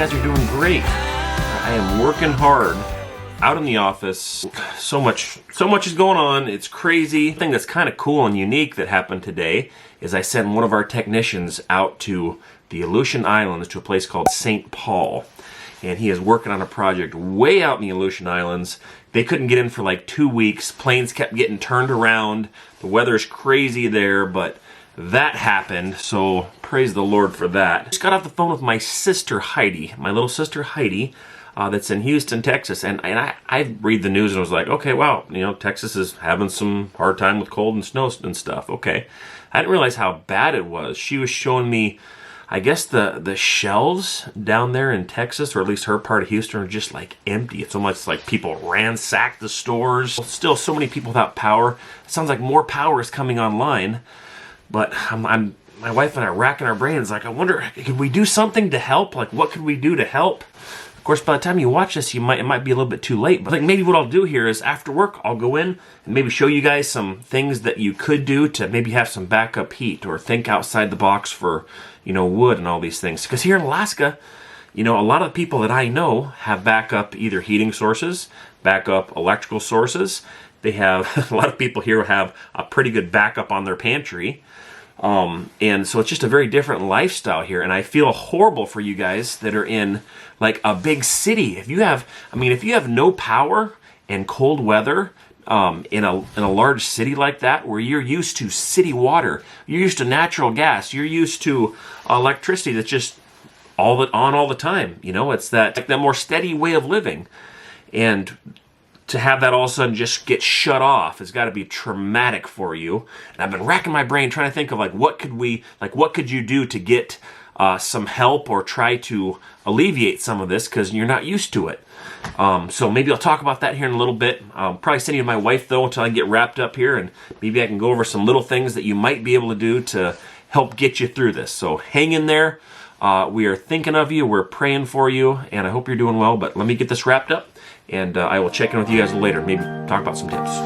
guys are doing great. I am working hard out in the office. So much is going on. It's crazy. The thing that's kind of cool and unique that happened today is I sent one of our technicians out to the Aleutian Islands to a place called St. Paul. And he is working on a project way out in the Aleutian Islands. They couldn't get in for like 2 weeks. Planes kept getting turned around. The weather's crazy there, but that happened, so praise the Lord for that. Just got off the phone with my sister Heidi, my little sister Heidi, that's in Houston, Texas, and I read the news and was like, okay, wow, you know, Texas is having some hard time with cold and snow and stuff. Okay, I didn't realize how bad it was. She was showing me, I guess the shelves down there in Texas, or at least her part of Houston, are just like empty. It's almost like people ransacked the stores. Still so many people without power. It sounds like more power is coming online. But my wife and I are racking our brains. Like, I wonder, could we do something to help? Like, what could we do to help? Of course, by the time you watch this, it might be a little bit too late. But I think maybe what I'll do here is after work, I'll go in and maybe show you guys some things that you could do to maybe have some backup heat, or think outside the box for, you know, wood and all these things. Because here in Alaska, you know, a lot of the people that I know have backup either heating sources, backup electrical sources. They have, a lot of people here have a pretty good backup on their pantry. And so it's just a very different lifestyle here. And I feel horrible for you guys that are in like a big city. If you have no power and cold weather, in a large city like that, where you're used to city water, you're used to natural gas, you're used to electricity that's just all the time. You know, it's that more steady way of living. And to have that all of a sudden just get shut off has got to be traumatic for you. And I've been racking my brain trying to think of what could you do to get some help or try to alleviate some of this, because you're not used to it. So maybe I'll talk about that here in a little bit. I'll probably send you to my wife though until I get wrapped up here, and maybe I can go over some little things that you might be able to do to help get you through this. So hang in there. We are thinking of you. We're praying for you, and I hope you're doing well. But let me get this wrapped up, and I will check in with you guys later. Maybe talk about some tips.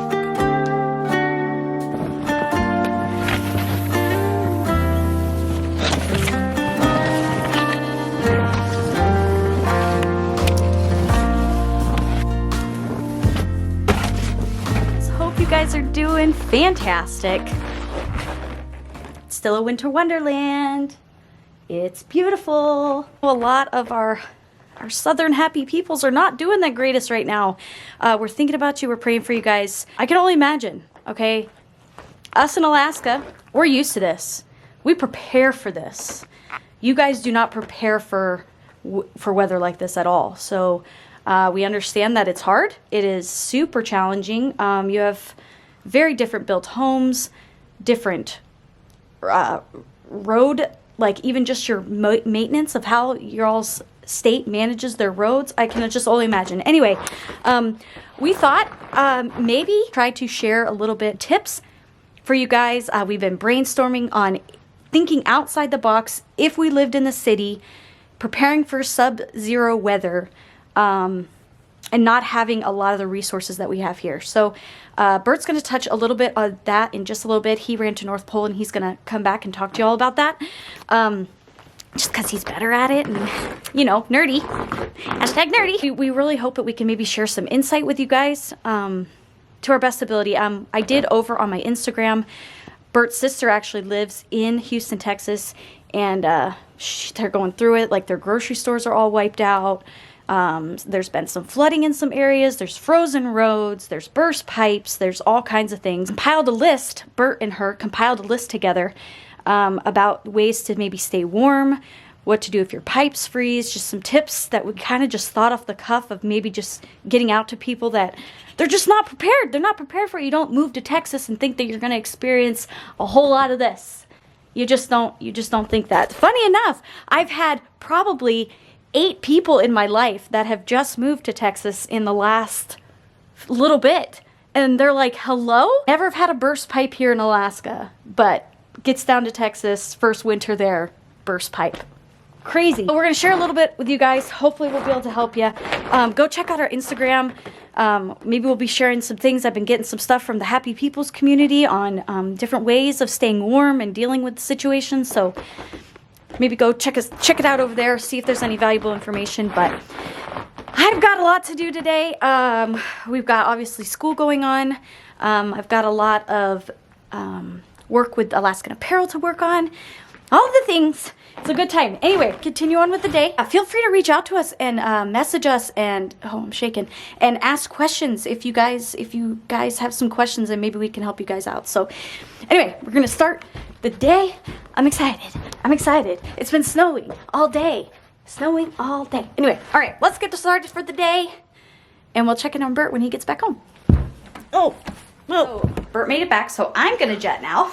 So hope you guys are doing fantastic. It's still a winter wonderland. It's beautiful. A lot of our southern happy peoples are not doing the greatest right now. We're thinking about you. We're praying for you guys. I can only imagine, okay? Us in Alaska, we're used to this. We prepare for this. You guys do not prepare for weather like this at all. So we understand that it's hard. It is super challenging. You have very different built homes, different road, like even just your maintenance of how your all's state manages their roads. I can just only imagine. Anyway, we thought maybe try to share a little bit tips for you guys. We've been brainstorming on thinking outside the box if we lived in the city, preparing for sub-zero weather, and not having a lot of the resources that we have here. So Bert's going to touch a little bit of that in just a little bit. He ran to North Pole, and he's going to come back and talk to you all about that. Just because he's better at it, and, you know, nerdy. Hashtag nerdy. We really hope that we can maybe share some insight with you guys to our best ability. I did over on my Instagram. Bert's sister actually lives in Houston, Texas, and they're going through it. Like, their grocery stores are all wiped out. There's been some flooding in some areas. There's frozen roads. There's burst pipes. There's all kinds of things. Bert and her compiled a list together about ways to maybe stay warm, what to do if your pipes freeze, just some tips that we kind of just thought off the cuff of maybe just getting out to people that they're just not prepared. They're not prepared for it. You don't move to Texas and think that you're going to experience a whole lot of this. You just don't think that. Funny enough, I've had probably 8 people in my life that have just moved to Texas in the last little bit. And they're like, hello? Never have had a burst pipe here in Alaska, but gets down to Texas, first winter there, burst pipe. Crazy. So we're going to share a little bit with you guys. Hopefully we'll be able to help you. Go check out our Instagram. Maybe we'll be sharing some things. I've been getting some stuff from the Happy Peoples community on different ways of staying warm and dealing with the situation. So maybe go check it out over there, see if there's any valuable information. But I've got a lot to do today. We've got obviously school going on. I've got a lot of work with Alaskan Apparel to work on. All the things. It's a good time. Anyway, continue on with the day. Feel free to reach out to us and message us and I'm shaking, and ask questions if you guys have some questions, and maybe we can help you guys out. So anyway, we're gonna start the day. I'm excited. It's been snowing all day. Anyway, all right, let's get started for the day, and we'll check in on Bert when he gets back home. Oh, Bert made it back, so I'm gonna jet now.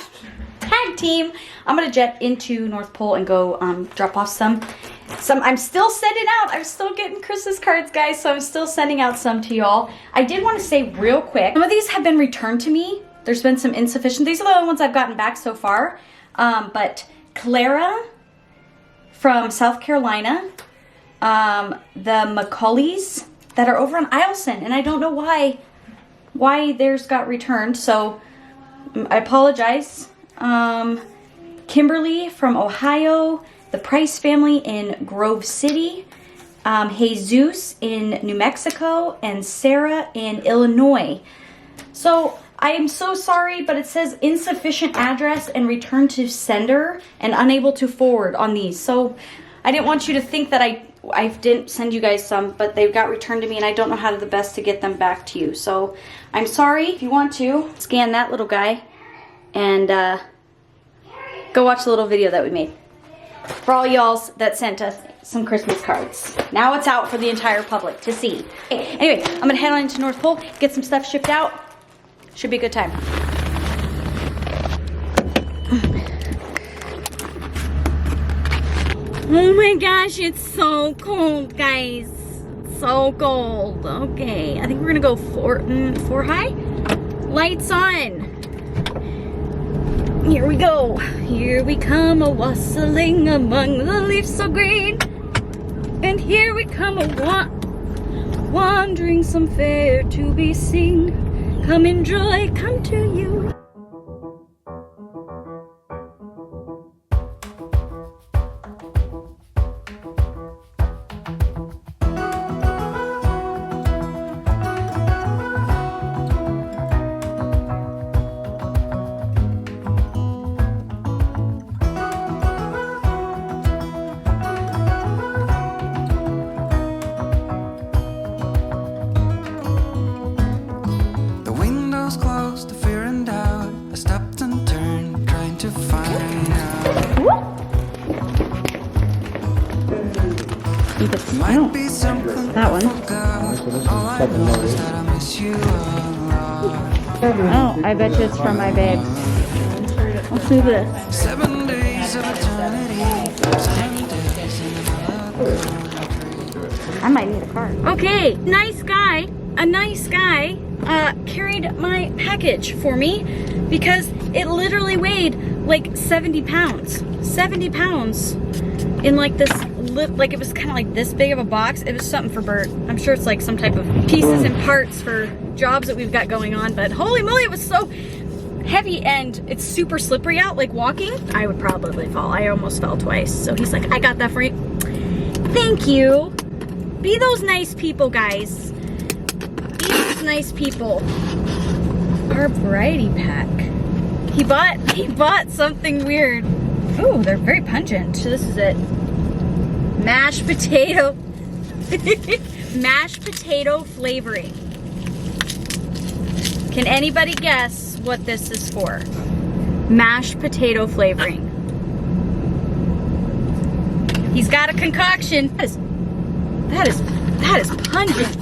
Tag team. I'm gonna jet into North Pole and go drop off some. I'm still sending out. I'm still getting Christmas cards, guys, so I'm still sending out some to y'all. I did want to say real quick, some of these have been returned to me. There's been some insufficient. These are the only ones I've gotten back so far. But Clara from South Carolina, the Macaulays that are over on Eielson, and I don't know why theirs got returned, so I apologize. Kimberly from Ohio, the Price family in Grove City, Jesus in New Mexico, and Sarah in Illinois. So I am so sorry, but it says insufficient address and return to sender and unable to forward on these. So I didn't want you to think that I didn't send you guys some, but they got returned to me and I don't know how to the best to get them back to you. So I'm sorry. If you want to, scan that little guy and go watch the little video that we made for all y'alls that sent us some Christmas cards. Now it's out for the entire public to see. Anyway, I'm gonna head on into North Pole, get some stuff shipped out. Should be a good time. Oh my gosh, it's so cold, guys. So cold. Okay, I think we're gonna go four high. Lights on. Here we go. Here we come a-wassailing among the leaves so green. And here we come wandering some fair to be seen. Come enjoy, come to you. That one. Oh, I bet you it's from my babe. Let's do this. 7 days of eternity. I might need a card. Okay, a nice guy carried my package for me because it literally weighed like 70 pounds. 70 pounds in like this, like it was kind of like this big of a box. It was something for Bert. I'm sure it's like some type of pieces and parts for jobs that we've got going on, but holy moly, it was so heavy and it's super slippery out, like walking. I would probably fall. I almost fell twice. So he's like, I got that for you. Thank you. Be those nice people, guys. Be those nice people. Our variety pack. He bought something weird. Ooh, they're very pungent. So this is it. Mashed potato. Mashed potato flavoring. Can anybody guess what this is for? Mashed potato flavoring. He's got a concoction. That is pungent.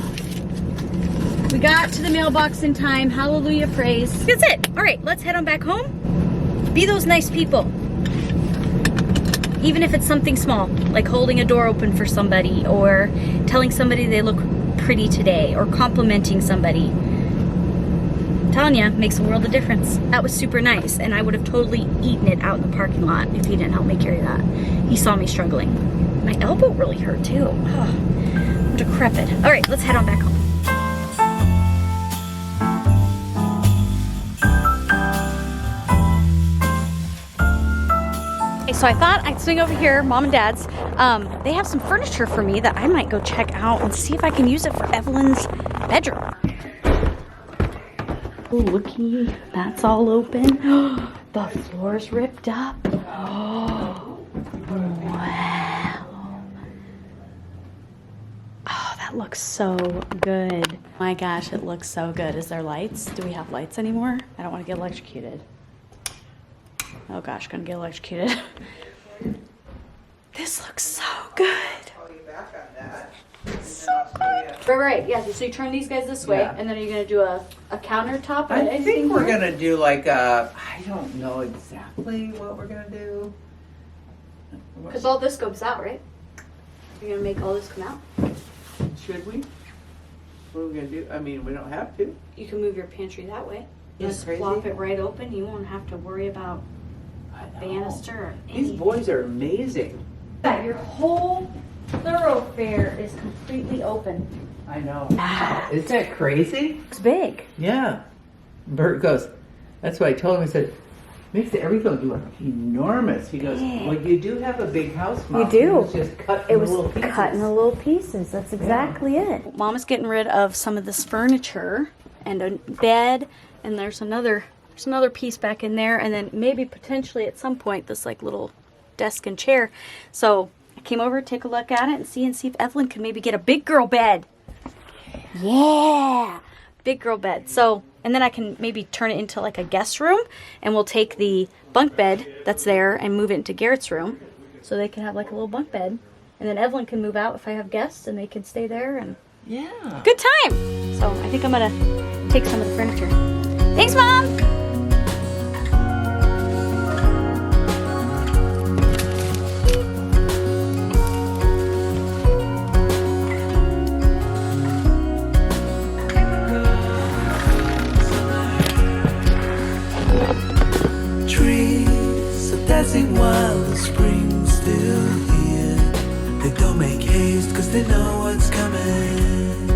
We got to the mailbox in time. Hallelujah, praise. That's it. All right, let's head on back home. Be those nice people. Even if it's something small, like holding a door open for somebody, or telling somebody they look pretty today, or complimenting somebody. I'm telling you, makes a world of difference. That was super nice, and I would have totally eaten it out in the parking lot if he didn't help me carry that. He saw me struggling. My elbow really hurt too. Oh, I'm decrepit. All right, let's head on back home. so I thought I'd swing over here, Mom and Dad's. They have some furniture for me that I might go check out and see if I can use it for Evelyn's bedroom. Oh, looky, that's all open. The floor's ripped up. Oh, wow. Oh, that looks so good. My gosh, it looks so good. Is there lights? Do we have lights anymore? I don't want to get electrocuted. Oh gosh, gonna get electrocuted. This looks so good. So good. Right. Yeah, so you turn these guys this way, and then are you gonna do a countertop? I think we're gonna do like a, I don't know exactly what we're gonna do. Because all this goes out, right? You're gonna make all this come out? Should we? What are we gonna do? I mean, we don't have to. You can move your pantry that way. Just crazy. flop it right open. You won't have to worry about banister or anything. These boys are amazing. Yeah, your whole thoroughfare is completely open. I know. Wow. Isn't that crazy? It's big. Yeah. Bert goes, that's what I told him. I said, makes everything look enormous. He goes, well, you do have a big house, Mom. You do. It was just cut in little pieces. Cut into little pieces. That's exactly it. Mom is getting rid of some of this furniture and a bed, and there's another piece back in there, and then maybe potentially at some point this like little desk and chair. So I came over to take a look at it and see if Evelyn could maybe get a big girl bed. Yeah, big girl bed. So, and then I can maybe turn it into like a guest room, and we'll take the bunk bed that's there and move it into Garrett's room, so they can have like a little bunk bed, and then Evelyn can move out if I have guests, and they can stay there, and yeah, good time. So I think I'm gonna take some of the furniture. Thanks, Mom. Dancing while the spring's still here. They don't make haste cause they know what's coming.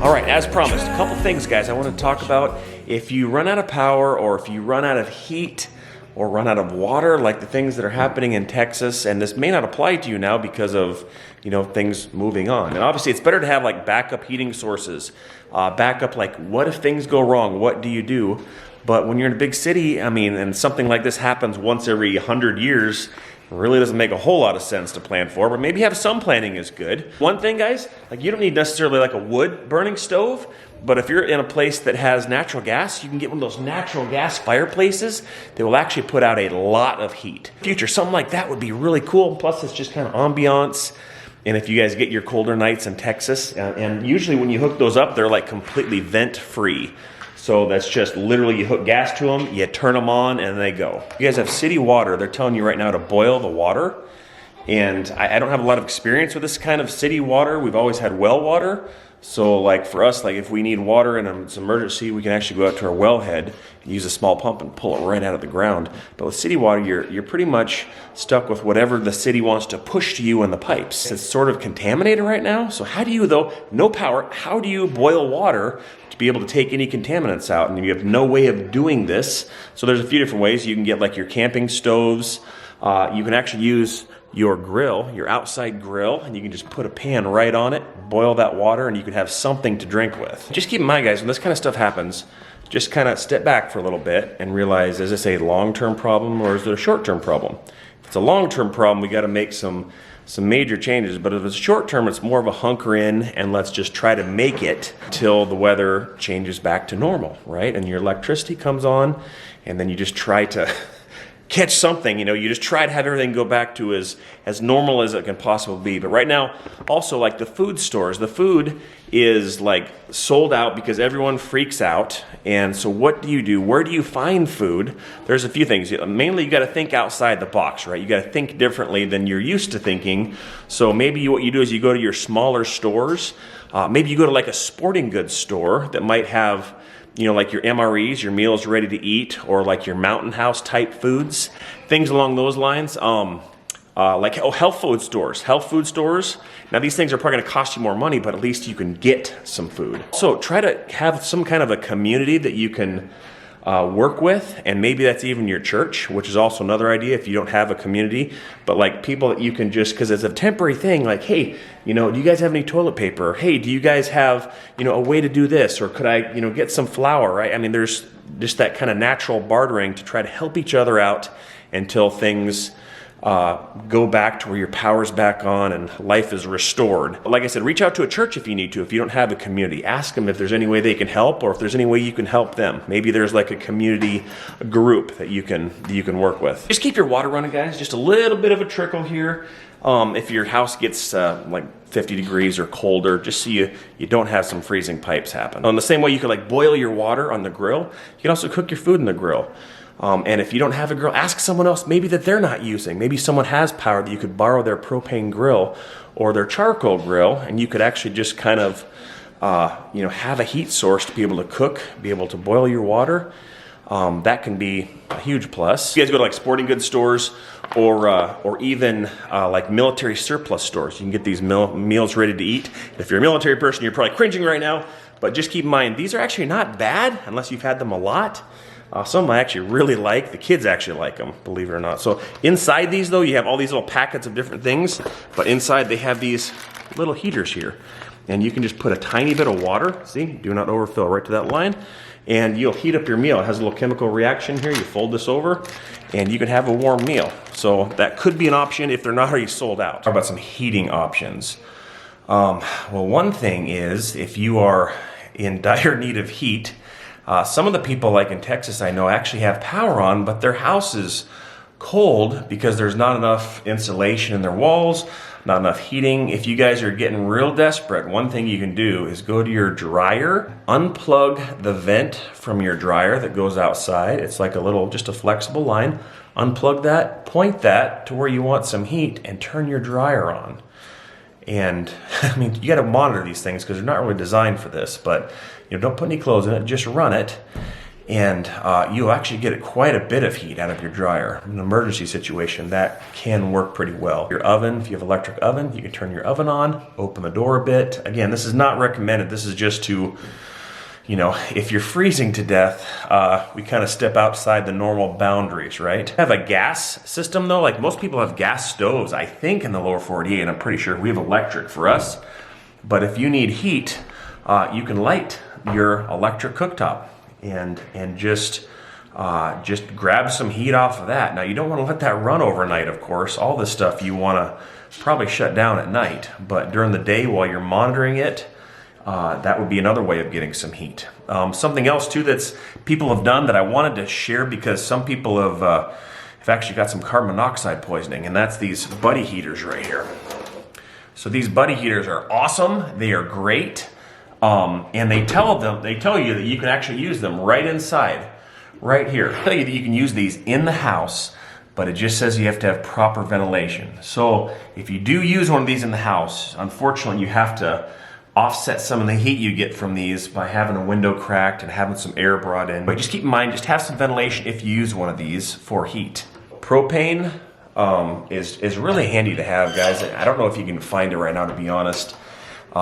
All right, as promised, a couple things, guys, I want to talk about. If you run out of power, or if you run out of heat, or run out of water, like the things that are happening in Texas, and this may not apply to you now because of, things moving on. And obviously it's better to have like backup heating sources, backup, like what if things go wrong, what do you do? But when you're in a big city, and something like this happens once every 100 years, it really doesn't make a whole lot of sense to plan for, but maybe have some planning is good. One thing, guys, like you don't need necessarily like a wood burning stove, but if you're in a place that has natural gas, you can get one of those natural gas fireplaces that will actually put out a lot of heat. Future, something like that would be really cool. Plus, it's just kind of ambiance. And if you guys get your colder nights in Texas, and usually when you hook those up, they're like completely vent-free. So that's just literally you hook gas to them, you turn them on, and they go. You guys have city water. They're telling you right now to boil the water. And I don't have a lot of experience with this kind of city water. We've always had well water. So like for us, like if we need water in an emergency, we can actually go out to our wellhead and use a small pump and pull it right out of the ground. But with city water, you're pretty much stuck with whatever the city wants to push to you in the pipes. It's sort of contaminated right now. So how do you, though, no power, how do you boil water to be able to take any contaminants out? And you have no way of doing this. So there's a few different ways. You can get like your camping stoves. You can actually use your grill, your outside grill, and you can just put a pan right on it, boil that water, and you can have something to drink with. Just keep in mind, guys, when this kind of stuff happens, just kind of step back for a little bit and realize, is this a long-term problem or is it a short-term problem? If it's a long-term problem, we got to make some major changes, but if it's short-term, it's more of a hunker in and let's just try to make it till the weather changes back to normal, right? And your electricity comes on, and then you just try to catch something, you just try to have everything go back to as normal as it can possibly be. But right now, also like the food stores, the food is like sold out because everyone freaks out. And so what do you do? Where do you find food? There's a few things. Mainly you got to think outside the box, right? You got to think differently than you're used to thinking. So maybe what you do is you go to your smaller stores. Maybe you go to like a sporting goods store that might have like your MREs, your meals ready to eat, or like your Mountain House type foods, things along those lines. Like health food stores. Now these things are probably going to cost you more money, but at least you can get some food. So try to have some kind of a community that you can work with, and maybe that's even your church, which is also another idea if you don't have a community, but like people that you can just, because it's a temporary thing, like, hey, you know, do you guys have any toilet paper? Or, hey, do you guys have, you know, a way to do this? Or could I, you know, get some flour, right? I mean, there's just that kind of natural bartering to try to help each other out until things go back to where your power's back on and life is restored. Like I said, reach out to a church if you need to. If you don't have a community, ask them if there's any way they can help, or if there's any way you can help them. Maybe there's like a community group that you can work with. Just keep your water running, guys. Just a little bit of a trickle here. If your house gets like 50 degrees or colder, just so you don't have some freezing pipes happen. In the same way you could like boil your water on the grill, you can also cook your food in the grill. And if you don't have a grill, ask someone else maybe that they're not using. Maybe someone has power that you could borrow their propane grill or their charcoal grill, and you could actually just kind of have a heat source to be able to cook, be able to boil your water. That can be a huge plus. You guys go to like sporting goods stores or even like military surplus stores. You can get these meals ready to eat. If you're a military person, you're probably cringing right now, but just keep in mind, these are actually not bad unless you've had them a lot. Some I actually really like. The kids actually like them, believe it or not. So inside these, though, you have all these little packets of different things, but inside they have these little heaters here. And you can just put a tiny bit of water, see, do not overfill, right to that line, and you'll heat up your meal. It has a little chemical reaction here. You fold this over, and you can have a warm meal. So that could be an option if they're not already sold out. Talk about some heating options. Well, one thing is, if you are in dire need of heat, some of the people, like in Texas, I know, actually have power on, but their house is cold because there's not enough insulation in their walls, not enough heating. If you guys are getting real desperate, one thing you can do is go to your dryer, unplug the vent from your dryer that goes outside. It's like just a flexible line. Unplug that, point that to where you want some heat, and turn your dryer on. And I mean, you got to monitor these things because they're not really designed for this, but don't put any clothes in it, just run it, and you'll actually get quite a bit of heat out of your dryer. In an emergency situation, that can work pretty well. Your oven, if you have an electric oven, you can turn your oven on, open the door a bit. Again, this is not recommended. This is just to, if you're freezing to death, we kind of step outside the normal boundaries, right? Have a gas system though, like most people have gas stoves, I think in the lower 48, and I'm pretty sure we have electric for us. But if you need heat, you can light your electric cooktop and just grab some heat off of that. Now you don't want to let that run overnight, of course. All this stuff you want to probably shut down at night, but during the day while you're monitoring it, that would be another way of getting some heat. Something else too that's people have done that I wanted to share, because some people have actually got some carbon monoxide poisoning, and that's these buddy heaters right here. So these buddy heaters are awesome. They are great. And they tell you that you can actually use them right inside, right here. They tell you that you can use these in the house, but it just says you have to have proper ventilation. So if you do use one of these in the house, unfortunately you have to offset some of the heat you get from these by having a window cracked and having some air brought in. But just keep in mind, just have some ventilation if you use one of these for heat. Propane is really handy to have, guys. I don't know if you can find it right now, to be honest,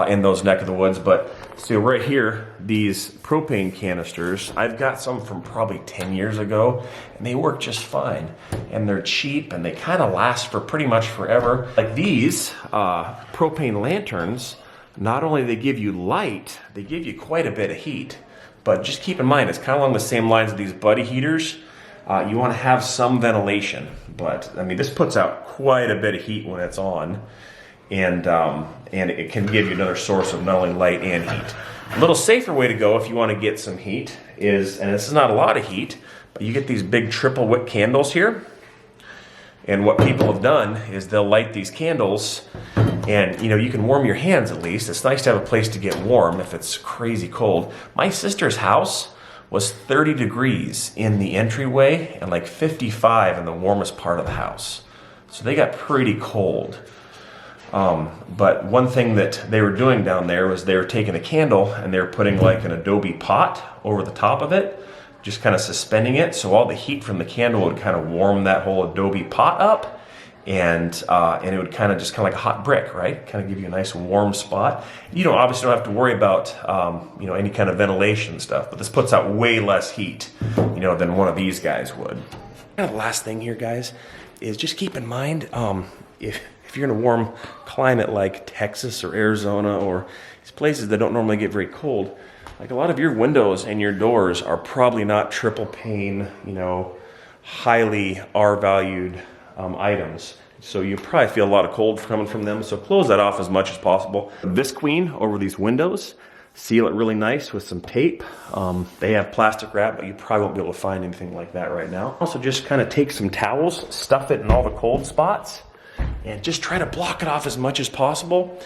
in those neck of the woods, but so right here, these propane canisters, I've got some from probably 10 years ago, and they work just fine. And they're cheap, and they kind of last for pretty much forever. Like these propane lanterns, not only they give you light, they give you quite a bit of heat. But just keep in mind, it's kind of along the same lines of these buddy heaters. You want to have some ventilation, but I mean, this puts out quite a bit of heat when it's on. And it can give you another source of not only light and heat. A little safer way to go if you want to get some heat is, and this is not a lot of heat, but you get these big triple wick candles here. And what people have done is they'll light these candles, and you can warm your hands at least. It's nice to have a place to get warm if it's crazy cold. My sister's house was 30 degrees in the entryway and like 55 in the warmest part of the house. So they got pretty cold. But one thing that they were doing down there was they were taking a candle and they were putting like an adobe pot over the top of it, just kind of suspending it, so all the heat from the candle would kind of warm that whole adobe pot up, and it would kind of like a hot brick, right? Kind of give you a nice warm spot. You don't obviously don't have to worry about any kind of ventilation stuff, but this puts out way less heat, than one of these guys would. Kind of the last thing here, guys, is just keep in mind if you're in a warm climate like Texas or Arizona or these places that don't normally get very cold, like a lot of your windows and your doors are probably not triple pane, highly R-valued items. So you probably feel a lot of cold coming from them. So close that off as much as possible. This queen over these windows, seal it really nice with some tape. They have plastic wrap, but you probably won't be able to find anything like that right now. Also just kind of take some towels, stuff it in all the cold spots, and just try to block it off as much as possible.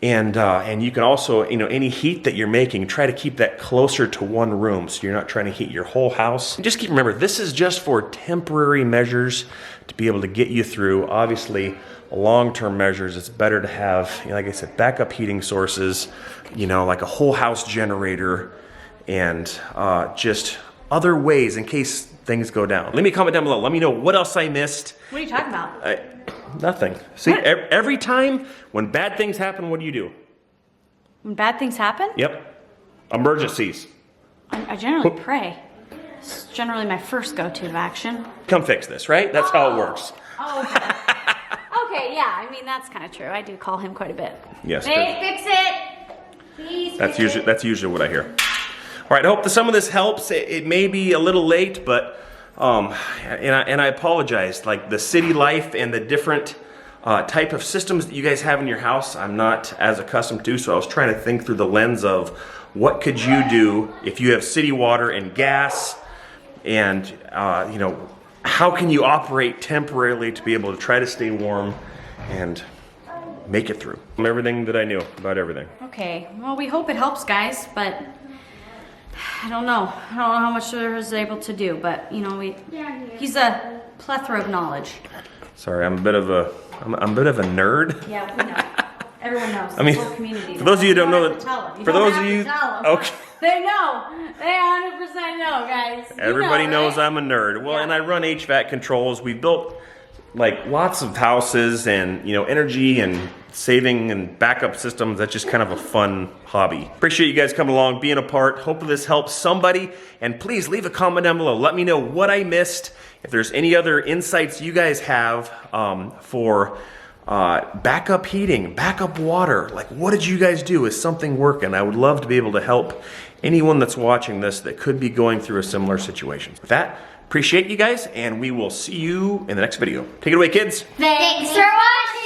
And you can also, any heat that you're making, try to keep that closer to one room so you're not trying to heat your whole house. And just remember, this is just for temporary measures to be able to get you through. Obviously, long-term measures, it's better to have, like I said, backup heating sources, like a whole house generator, and just other ways in case things go down. Let me comment down below. Let me know what else I missed. What are you talking about? Nothing. See, every time when bad things happen, what do? When bad things happen? Yep. Emergencies. I generally pray. It's generally my first go-to of action. Come fix this, right? That's how it works. Oh, okay. Okay, yeah. I mean, that's kind of true. I do call him quite a bit. Yes. Hey, fix it. Please. That's usually what I hear. All right. I hope that some of this helps. It may be a little late, but and I apologize. Like the city life and the different type of systems that you guys have in your house, I'm not as accustomed to. So I was trying to think through the lens of what could you do if you have city water and gas, and how can you operate temporarily to be able to try to stay warm and make it through. Everything that I knew about everything. Okay. Well, we hope it helps, guys, but I don't know. I don't know how much there is able to do, but he's a plethora of knowledge. Sorry, I'm a bit of a nerd. Yeah, we know. Everyone knows. I mean, the whole community. for those of you who don't know that, for those of you, okay, they know. They 100% know, guys. everybody right? knows I'm a nerd. Well, Yeah. and I run HVAC controls. We built like lots of houses, and energy and saving and backup systems. That's just kind of a fun hobby. Appreciate you guys coming along, being a part. Hope this helps somebody, and please leave a comment down below. Let me know what I missed. If there's any other insights you guys have for backup heating, backup water, like what did you guys do? Is something working? I would love to be able to help anyone that's watching this that could be going through a similar situation. With that, appreciate you guys, and we will see you in the next video. Take it away, kids. Thanks for watching!